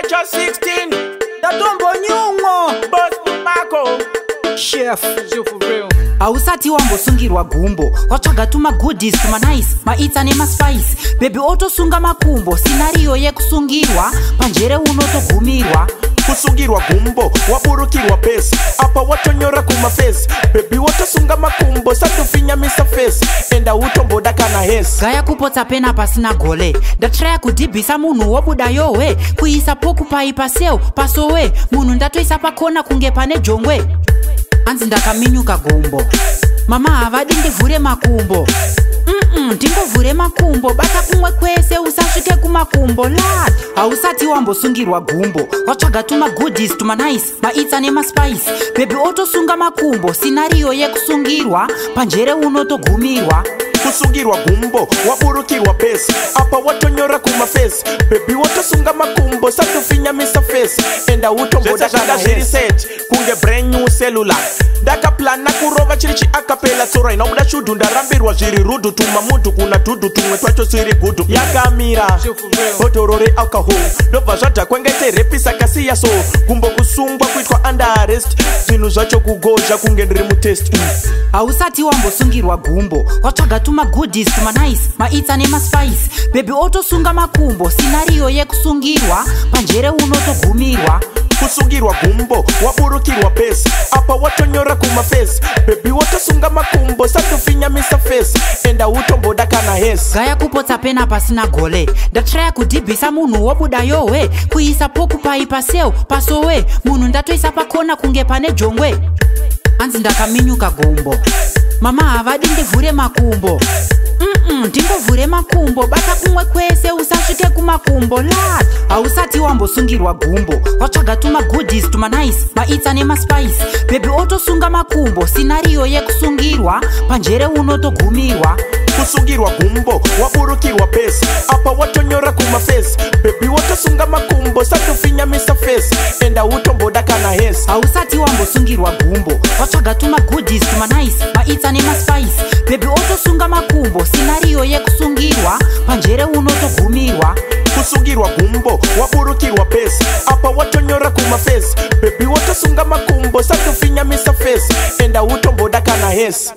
Macho 16, Datombo nyungo Boss Marco, Chef for real. Ausati wambosungirwa gumbo watsvaga tuma goodies tuma nice maitsa nemaspice bebi otosunga makumbo scenario yekusungirwa panjere unotogumirwa Kusungirwa gumbo waburukirwa base apa watonyora kumafesi bebi wotosunga makumbo satofinyamisa fesi enda utomboda kana hesi gaya kupotsa pena pasina gole ndatraya kudhibhisa munhu wobuda yowe kuisa pokupai paseo pasowe munhu ndatoisa pakona kunge pane jongwe hanzi ndakaminyuka gumbo mama havadi ndivhure makumbo ndingovhure makumbo bata kumwe kwese usasvike kumakumbo lad hausati wambosungirwa gumbo watsvaga tuma goodies tuma nice maitsa nemaspice bebi otosunga makumbo scenario yekusungirwa panjere unotogumirwa Kusungirwa gumbo waburukirwa base apa watonyora kumafesi bebi wotosunga makumbo satofinyamisa fesi enda utomboda kana hesi kunge brand new cellular ndakaplana kurova chiri chiakapela tsora inabuda shudhu ndarambirwa zviri rudhu tuma mudhu kuna dhudhu tumwe twacho siri gudhu yakamira bhodhoro realcohol ndobva zvadhakwengete repisa kasiya so gumbo kusungwa kuitwa under arrest zvinhu zvacho kugodya kunge ndiri mutest hausati wambosungirwa gumbo watsvaga tuma goodies tuma nice maitsa nemaspice bebi otosunga makumbo scenario yekusungirwa panjere unotogumirwa Kusungirwa gumbo waburukirwa base apa watonyora kumafesi bebi wotosunga makumbo satofinyamisa fesi enda utomboda kana hesi gaya kupotsa pena pasina gole ndatraya kudhibhisa munhu wobuda yowe kuisa pokupai paseo pasowe munhu ndatoisa pakona kunge pane jongwe hanzi ndakaminyuka gumbo mama havadi ndivhure makumbo ndingovhure makumbo bata kumwe kwese usasvike kumakumbo lad hausati wambosungirwa gumbo watsvaga tuma goodies tuma nice maitsa nemaspice bebi otosunga makumbo scenario yekusungirwa panjere unotogumirwa Kusungirwa gumbo waburukirwa base apa watonyora kumafesi bebi wotosunga makumbo satofinyamisa fesi enda utomboda kana hesi hausati wambosungirwa gumbo watsvaga tuma goodies tuma nice maitsa nemaspice bebi otosunga makumbo scenario yekusungirwa panjere unotogumirwa Kusungirwa gumbo waburukirwa base apa watonyora kumafesi bebi wotosunga makumbo satofinyamisa fesi enda utomboda kana hesi